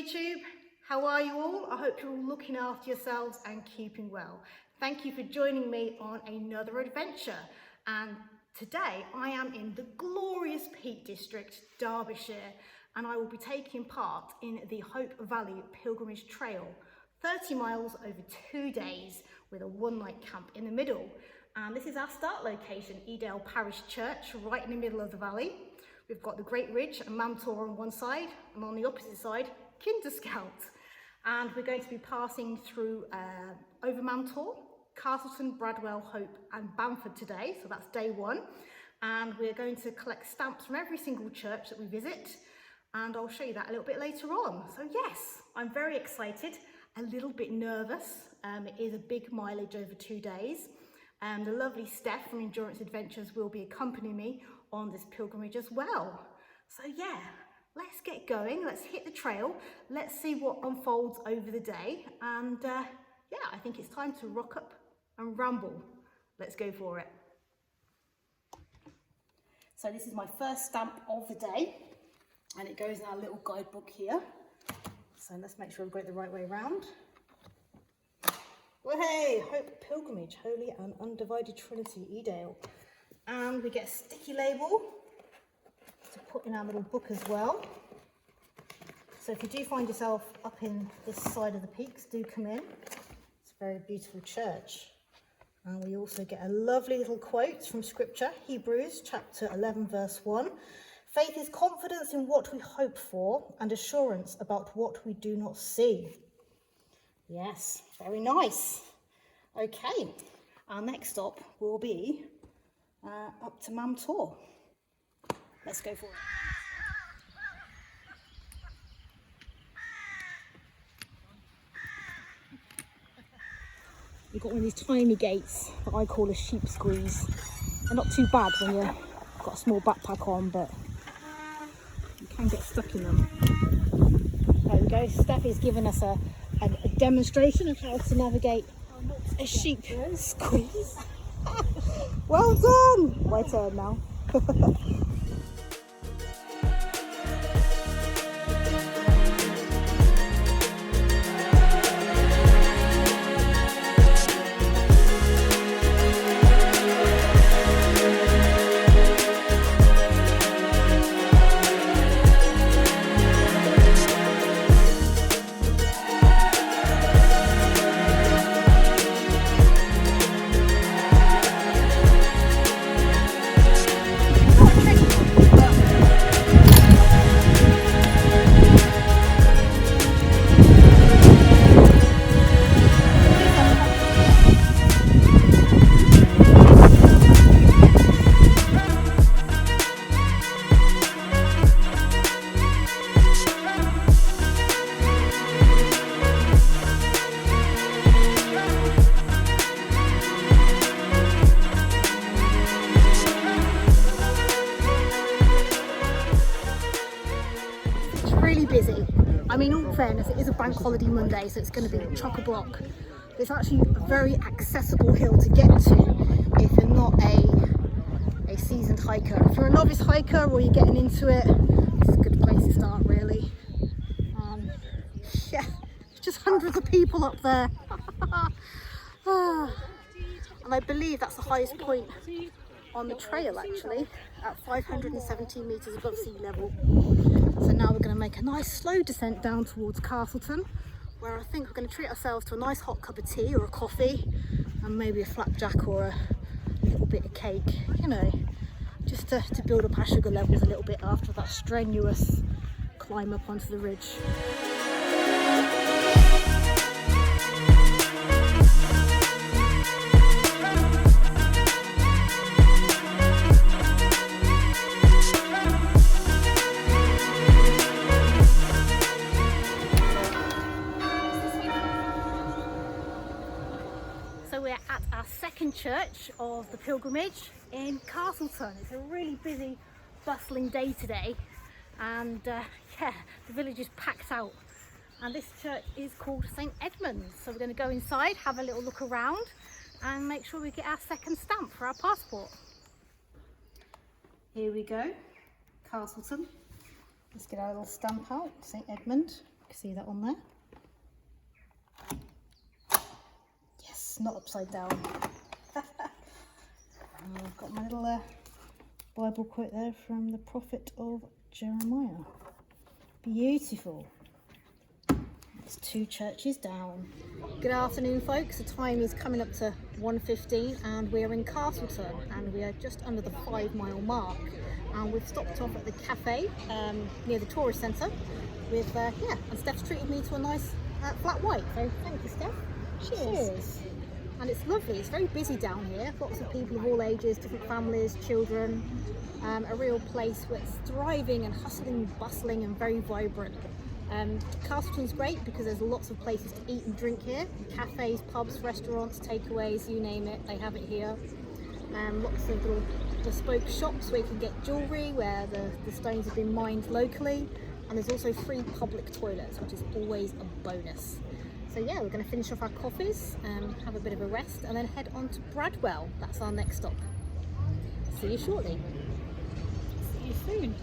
YouTube, how are you all? I hope you're all looking after yourselves and keeping well. Thank you for joining me on another adventure, and today I am in the glorious Peak District, Derbyshire, and I will be taking part in the Hope Valley Pilgrimage Trail, 30 miles over 2 days with a one-night camp in the middle. And this is our start location, Edale Parish Church, right in the middle of the valley. We've got the Great Ridge and Mam Tor on one side, and on the opposite side, Kinder Scout. And we're going to be passing through over Mam Tor, Castleton, Bradwell, Hope and Bamford today, so that's day one. And we're going to collect stamps from every single church that we visit, and I'll show you that a little bit later on. So yes, I'm very excited, a little bit nervous. It is a big mileage over 2 days. The lovely Steph from Endurance Adventures will be accompanying me on this pilgrimage as well. So yeah, let's get going, let's hit the trail, let's see what unfolds over the day, and yeah, I think it's time to rock up and ramble. Let's go for it. So this is my first stamp of the day, and it goes in our little guidebook here. So let's make sure we've got it the right way around. Well, hey, Hope Pilgrimage, Holy and Undivided Trinity, Edale. And we get a sticky label to put in our little book as well. So if you do find yourself up in this side of the peaks, do come in. It's a very beautiful church. And we also get a lovely little quote from scripture, Hebrews chapter 11 verse 1. Faith is confidence in what we hope for and assurance about what we do not see. Yes, very nice. Okay, our next stop will be up to Mam Tor. Let's go for it. You've got one of these tiny gates that I call a sheep squeeze. They're not too bad when you've got a small backpack on, but you can get stuck in them. There we go. Steph is giving us a demonstration of how to navigate a sheep squeeze. Well done! My turn now. Busy. I mean, all fairness, it is a bank holiday Monday, so it's going to be chock-a-block. It's actually a very accessible hill to get to if you're not a seasoned hiker. If you're a novice hiker or you're getting into it, it's a good place to start, really. Yeah, just hundreds of people up there. And I believe that's the highest point on the trail, actually, at 517 metres above sea level. So now we're going to make a nice slow descent down towards Castleton, where I think we're going to treat ourselves to a nice hot cup of tea or a coffee, and maybe a flapjack or a little bit of cake, you know, just to build up our sugar levels a little bit after that strenuous climb up onto the ridge. church of the pilgrimage in Castleton. It's a really busy, bustling day today, and yeah, the village is packed out. And this church is called St Edmund's. So we're going to go inside, have a little look around and make sure we get our second stamp for our passport. Here we go, Castleton. Let's get our little stamp out, St Edmund. You can see that on there. Yes, not upside down. I've got my little Bible quote there from the prophet of Jeremiah. Beautiful. It's 2 churches down. Good afternoon, folks. The time is coming up to 1:15 and we're in Castleton and we are just under the 5-mile mark. And we've stopped off at the cafe near the tourist centre with, yeah, and Steph's treated me to a nice flat white. So thank you, Steph. Cheers. And it's lovely. It's very busy down here. Lots of people of all ages, different families, children. A real place where it's thriving and hustling, bustling and very vibrant. Castleton's great because there's lots of places to eat and drink here. Cafes, pubs, restaurants, takeaways, you name it, they have it here. Lots of little bespoke shops where you can get jewellery, where the stones have been mined locally. And there's also free public toilets, which is always a bonus. So yeah, we're going to finish off our coffees, have a bit of a rest, and then head on to Bradwell. That's our next stop. See you shortly. See you soon.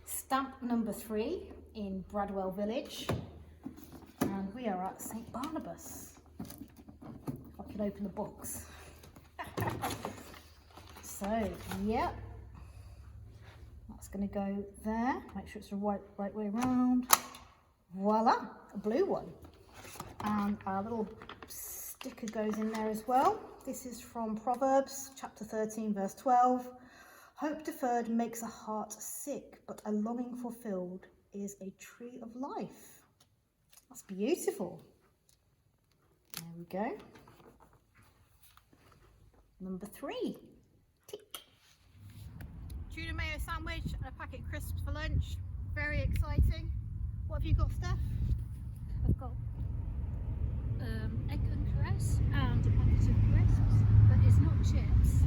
Stamp number 3 in Bradwell village, and we are at St Barnabas. If I can open the box. So, yep, that's going to go there. Make sure it's the right way around. Voila, a blue one. And our little sticker goes in there as well. This is from Proverbs chapter 13 verse 12. Hope deferred makes a heart sick, but a longing fulfilled is a tree of life. That's beautiful. There we go. Number 3. Tick. Tuna mayo sandwich and a packet of crisps for lunch. Very exciting. What have you got, Steph? I've got egg and cress and a packet of crisps, but it's not chips.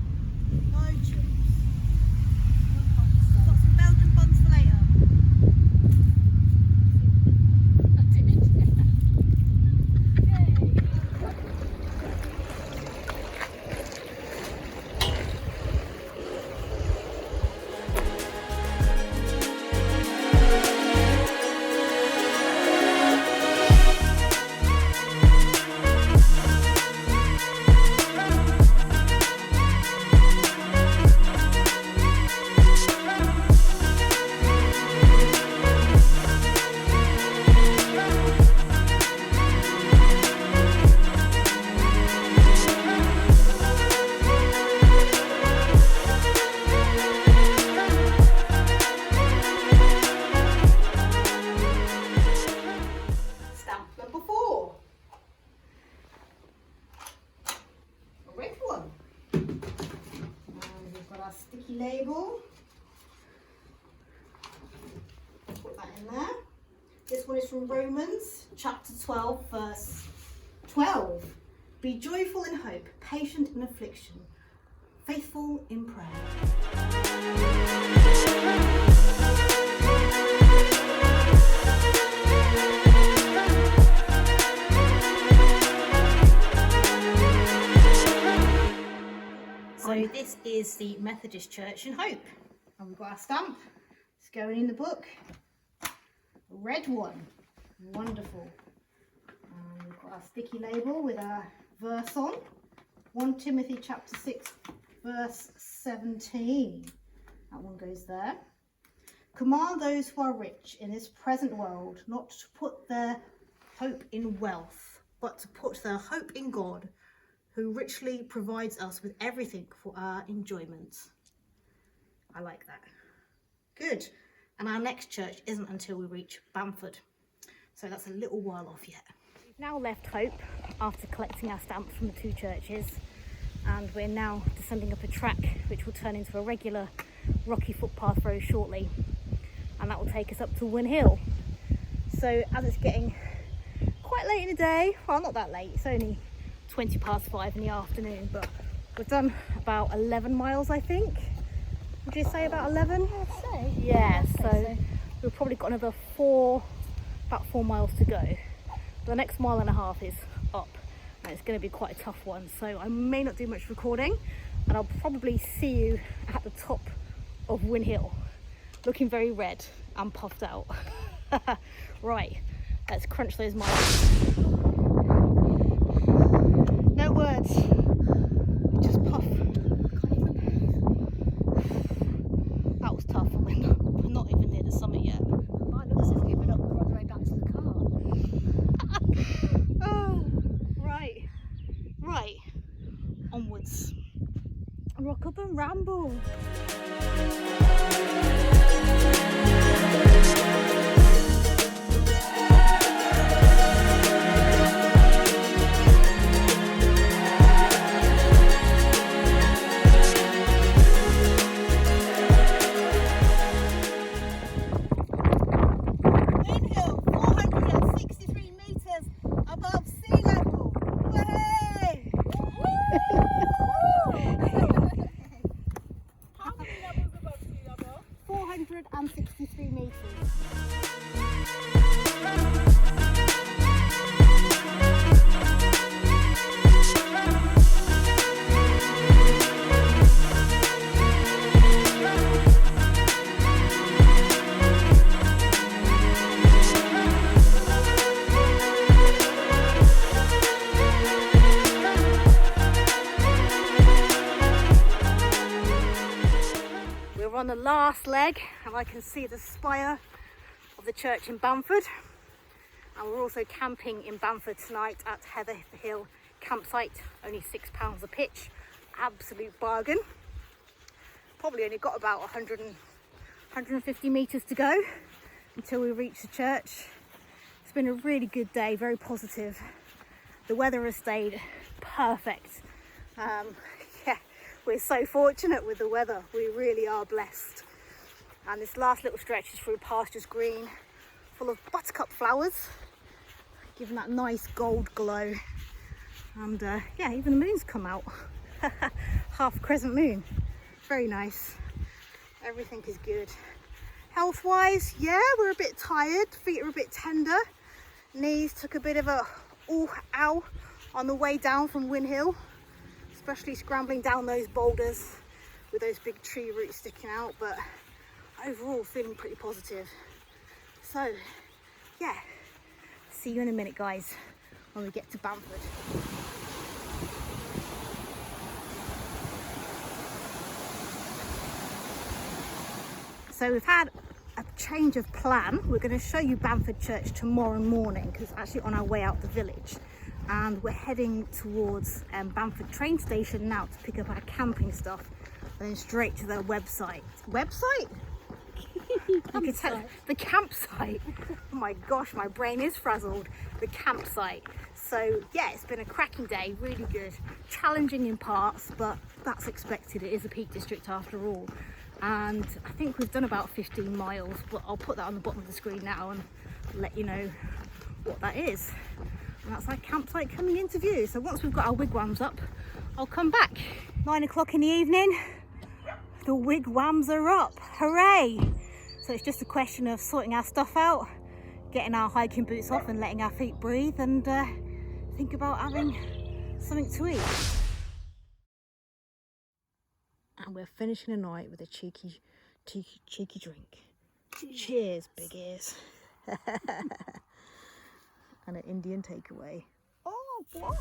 No chips. Got some Belgian buns for later. I did. Yay! Label. Put that in there. This one is from Romans chapter 12 verse 12. Be joyful in hope, patient in affliction, faithful in prayer. So this is the Methodist Church in Hope, and we've got our stamp. It's going in the book. A red one, wonderful. And we've got our sticky label with our verse on. 1 Timothy chapter 6 verse 17. That one goes there. Command those who are rich in this present world not to put their hope in wealth but to put their hope in God, who richly provides us with everything for our enjoyment. I like that. Good. And our next church isn't until we reach Bamford, so that's a little while off yet. We've now left Hope after collecting our stamps from the two churches, and we're now descending up a track which will turn into a regular rocky footpath very shortly, and that will take us up to Win Hill. So as it's getting quite late in the day, well, not that late, it's only 20 past 5 in the afternoon, but we've done about 11 miles, I think. Would you say about 11? I'd say. Yeah, I'd say so we've probably got another about 4 miles to go. The next mile and a half is up, and it's going to be quite a tough one, so I may not do much recording, and I'll probably see you at the top of Win Hill, looking very red and puffed out. Right, let's crunch those miles. No words, just puff. That was tough. We're not even near the summit yet. My looks has given up on the way back to the car. Oh, right, onwards. Rock up and ramble. Above sea level. Way! How many levels above sea level? 463 meters. We're on the last leg, and I can see the spire of the church in Bamford, and we're also camping in Bamford tonight at Heatherhill Campsite. Only £6 a pitch, absolute bargain. Probably only got about 150 meters to go until we reach the church. It's been a really good day, very positive. The weather has stayed perfect. Yeah, we're so fortunate with the weather. We really are blessed. And this last little stretch is through pastures green, full of buttercup flowers, giving that nice gold glow. And yeah, even the moon's come out. Half crescent moon. Very nice. Everything is good. Health wise, yeah, we're a bit tired. Feet are a bit tender. Knees took a bit of a ooh, ow on the way down from Win Hill, especially scrambling down those boulders with those big tree roots sticking out, but overall feeling pretty positive. So yeah, see you in a minute guys when we get to Bamford. So we've had a change of plan. We're going to show you Bamford Church tomorrow morning because it's actually on our way out the village, and we're heading towards Bamford train station now to pick up our camping stuff and then straight to their website. The campsite. Oh my gosh, my brain is frazzled. The campsite. So yeah, it's been a cracking day, really good. Challenging in parts, but that's expected. It is a Peak District after all. And I think we've done about 15 miles, but I'll put that on the bottom of the screen now and let you know what that is. And that's our campsite coming into view. So once we've got our wigwams up, I'll come back. 9 o'clock in the evening, the wigwams are up, hooray! So it's just a question of sorting our stuff out, getting our hiking boots off and letting our feet breathe, and think about having something to eat. And we're finishing the night with a cheeky drink. Cheers, big ears. And an Indian takeaway. Oh, what?